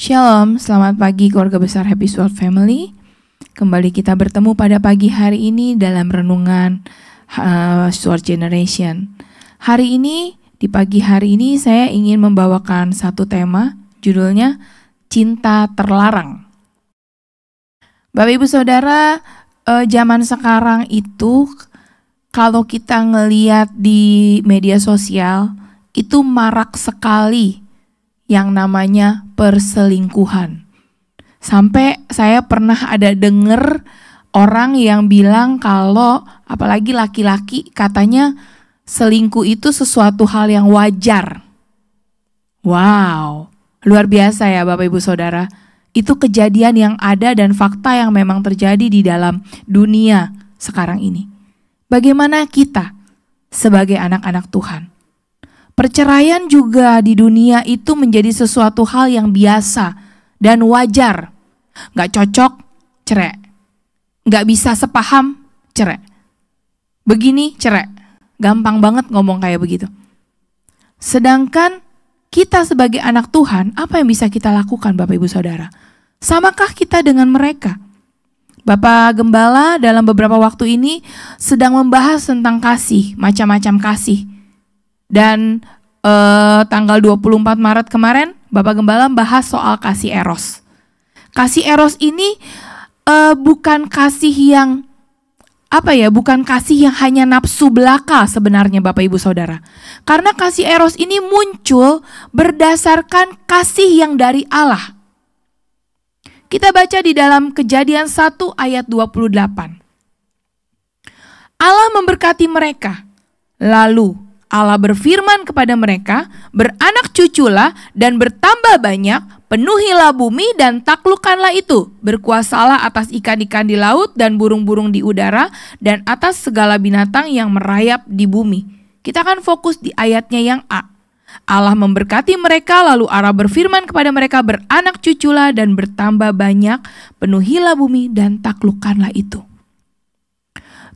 Shalom, selamat pagi keluarga besar Happy Sword Family. Kembali kita bertemu pada pagi hari ini dalam renungan Sword Generation. Hari ini, di pagi hari ini saya ingin membawakan satu tema, judulnya Cinta Terlarang. Bapak Ibu Saudara, zaman sekarang itu kalau kita ngeliat di media sosial, itu marak sekali yang namanya perselingkuhan. Sampai saya pernah ada denger orang yang bilang kalau apalagi laki-laki katanya selingkuh itu sesuatu hal yang wajar. Wow, luar biasa ya Bapak Ibu Saudara. Itu kejadian yang ada dan fakta yang memang terjadi di dalam dunia sekarang ini. Bagaimana kita sebagai anak-anak Tuhan? Perceraian juga di dunia itu menjadi sesuatu hal yang biasa dan wajar. Gak cocok, cerai. Gak bisa sepaham, cerai. Begini, cerai. Gampang banget ngomong kayak begitu. Sedangkan kita sebagai anak Tuhan, apa yang bisa kita lakukan Bapak Ibu Saudara? Samakah kita dengan mereka? Bapak Gembala dalam beberapa waktu ini sedang membahas tentang kasih, macam-macam kasih. Dan tanggal 24 Maret kemarin Bapak Gembala bahas soal kasih eros. Kasih eros ini bukan kasih yang bukan kasih yang hanya nafsu belaka sebenarnya Bapak Ibu Saudara. Karena kasih eros ini muncul berdasarkan kasih yang dari Allah. Kita baca di dalam Kejadian 1 ayat 28. Allah memberkati mereka, lalu Allah berfirman kepada mereka, beranak cuculah dan bertambah banyak, penuhilah bumi dan taklukkanlah itu. Berkuasalah atas ikan-ikan di laut dan burung-burung di udara dan atas segala binatang yang merayap di bumi. Kita akan fokus di ayatnya yang A. Allah memberkati mereka, lalu Allah berfirman kepada mereka, beranak cuculah dan bertambah banyak, penuhilah bumi dan taklukkanlah itu.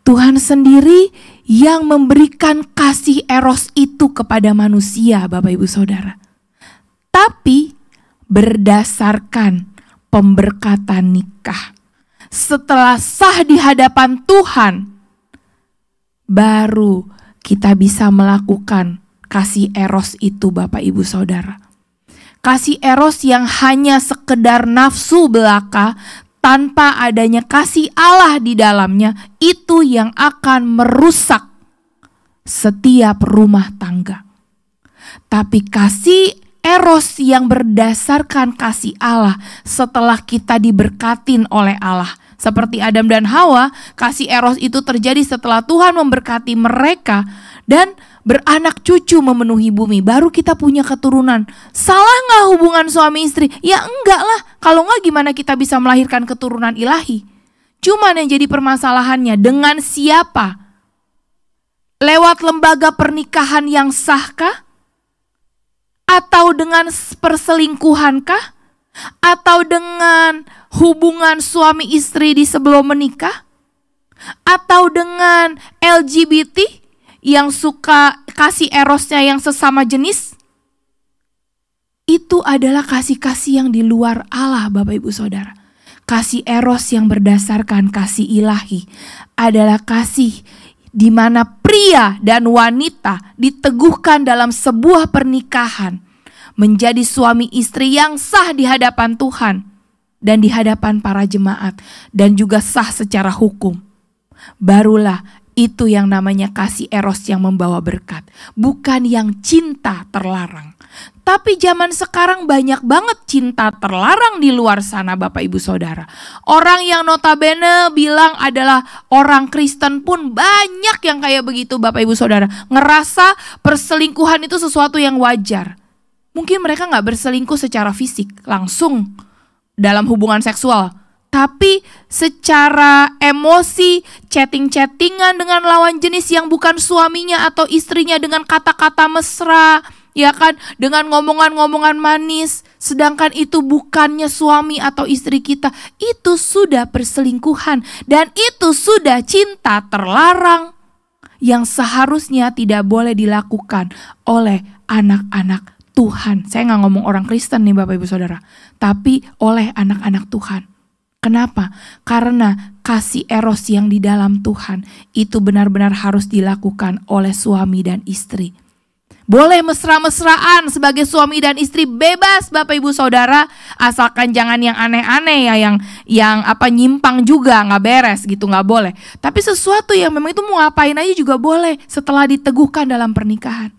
Tuhan sendiri yang memberikan kasih eros itu kepada manusia Bapak Ibu Saudara. Tapi berdasarkan pemberkatan nikah. Setelah sah di hadapan Tuhan, baru kita bisa melakukan kasih eros itu Bapak Ibu Saudara. Kasih eros yang hanya sekedar nafsu belaka, tanpa adanya kasih Allah di dalamnya, itu yang akan merusak setiap rumah tangga. Tapi kasih eros yang berdasarkan kasih Allah setelah kita diberkatin oleh Allah. Seperti Adam dan Hawa, kasih eros itu terjadi setelah Tuhan memberkati mereka dan beranak cucu memenuhi bumi. Baru kita punya keturunan. Salah gak hubungan suami istri? Ya enggak lah. Kalau enggak gimana kita bisa melahirkan keturunan ilahi? Cuman yang jadi permasalahannya dengan siapa? Lewat lembaga pernikahan yang sahkah? Atau dengan perselingkuhankah? Atau dengan hubungan suami istri di sebelum menikah? Atau dengan LGBT yang suka kasih erosnya yang sesama jenis? Itu adalah kasih-kasih yang di luar Allah Bapak Ibu Saudara. Kasih eros yang berdasarkan kasih ilahi adalah kasih di mana pria dan wanita diteguhkan dalam sebuah pernikahan menjadi suami istri yang sah di hadapan Tuhan dan di hadapan para jemaat dan juga sah secara hukum. Barulah itu yang namanya kasih eros yang membawa berkat, bukan yang cinta terlarang. Tapi zaman sekarang banyak banget cinta terlarang di luar sana Bapak Ibu Saudara. Orang yang notabene bilang adalah orang Kristen pun banyak yang kayak begitu Bapak Ibu Saudara. Ngerasa perselingkuhan itu sesuatu yang wajar. Mungkin mereka gak berselingkuh secara fisik langsung dalam hubungan seksual. Tapi secara emosi, chatting-chattingan dengan lawan jenis yang bukan suaminya atau istrinya dengan kata-kata mesra, ya kan, dengan ngomongan-ngomongan manis, sedangkan itu bukannya suami atau istri kita, itu sudah perselingkuhan dan itu sudah cinta terlarang yang seharusnya tidak boleh dilakukan oleh anak-anak Tuhan. Saya nggak ngomong orang Kristen nih Bapak Ibu Saudara, tapi oleh anak-anak Tuhan. Kenapa? Karena kasih eros yang di dalam Tuhan itu benar-benar harus dilakukan oleh suami dan istri. Boleh mesra-mesraan sebagai suami dan istri, bebas Bapak Ibu Saudara, asalkan jangan yang aneh-aneh ya, yang nyimpang juga, nggak beres gitu, nggak boleh. Tapi sesuatu yang memang itu mau ngapain aja juga boleh setelah diteguhkan dalam pernikahan.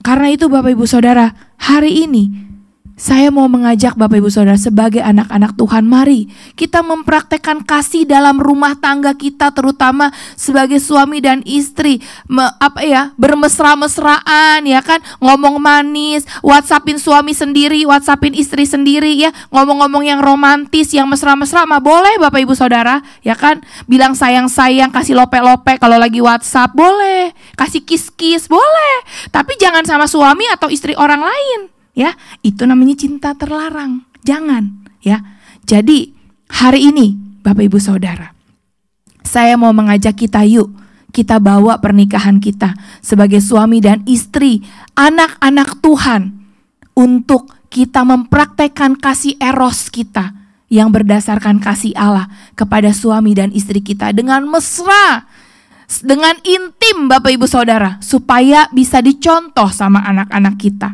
Karena itu Bapak Ibu Saudara, hari ini saya mau mengajak Bapak Ibu Saudara sebagai anak-anak Tuhan, mari kita mempraktekkan kasih dalam rumah tangga kita, terutama sebagai suami dan istri, bermesra-mesraan ya kan, ngomong manis, WhatsAppin suami sendiri, WhatsAppin istri sendiri ya, ngomong-ngomong yang romantis, yang mesra-mesra mah boleh Bapak Ibu Saudara ya kan, bilang sayang-sayang, kasih lope-lope kalau lagi WhatsApp boleh, kasih kiss-kiss boleh, tapi jangan sama suami atau istri orang lain. Ya, itu namanya cinta terlarang. Jangan, ya. Jadi, hari ini Bapak Ibu Saudara, saya mau mengajak kita, yuk kita bawa pernikahan kita sebagai suami dan istri, anak-anak Tuhan, untuk kita mempraktekkan kasih eros kita yang berdasarkan kasih Allah kepada suami dan istri kita dengan mesra, dengan intim Bapak Ibu Saudara, supaya bisa dicontoh sama anak-anak kita.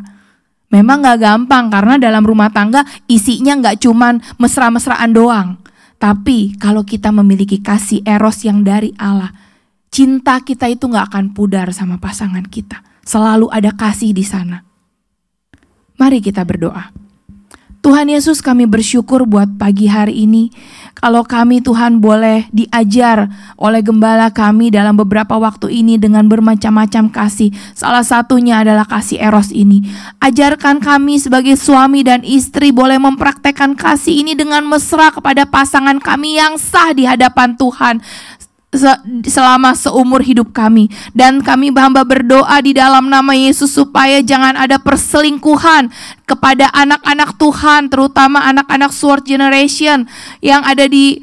Memang gak gampang karena dalam rumah tangga isinya gak cuman mesra-mesraan doang. Tapi kalau kita memiliki kasih eros yang dari Allah, cinta kita itu gak akan pudar sama pasangan kita. Selalu ada kasih di sana. Mari kita berdoa. Tuhan Yesus, kami bersyukur buat pagi hari ini. Kalau kami Tuhan boleh diajar oleh gembala kami dalam beberapa waktu ini dengan bermacam-macam kasih. Salah satunya adalah kasih eros ini. Ajarkan kami sebagai suami dan istri boleh mempraktekkan kasih ini dengan mesra kepada pasangan kami yang sah di hadapan Tuhan selama seumur hidup kami. Dan kami hamba berdoa di dalam nama Yesus supaya jangan ada perselingkuhan kepada anak-anak Tuhan, terutama anak-anak Sword Generation yang ada di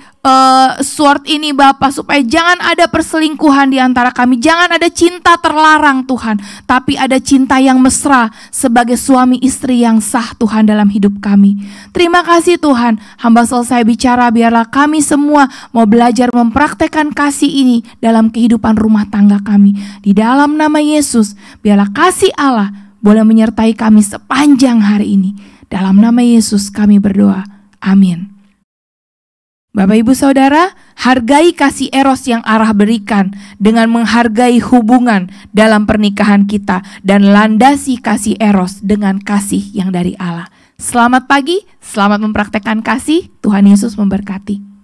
Sword ini Bapak, supaya jangan ada perselingkuhan di antara kami, jangan ada cinta terlarang Tuhan, tapi ada cinta yang mesra sebagai suami istri yang sah Tuhan dalam hidup kami. Terima kasih Tuhan, hamba selesai bicara, biarlah kami semua mau belajar mempraktekkan kasih ini dalam kehidupan rumah tangga kami. Di dalam nama Yesus, biarlah kasih Allah boleh menyertai kami sepanjang hari ini. Dalam nama Yesus kami berdoa. Amin. Bapak Ibu Saudara, hargai kasih eros yang Allah berikan dengan menghargai hubungan dalam pernikahan kita dan landasi kasih eros dengan kasih yang dari Allah. Selamat pagi, selamat mempraktekkan kasih. Tuhan Yesus memberkati.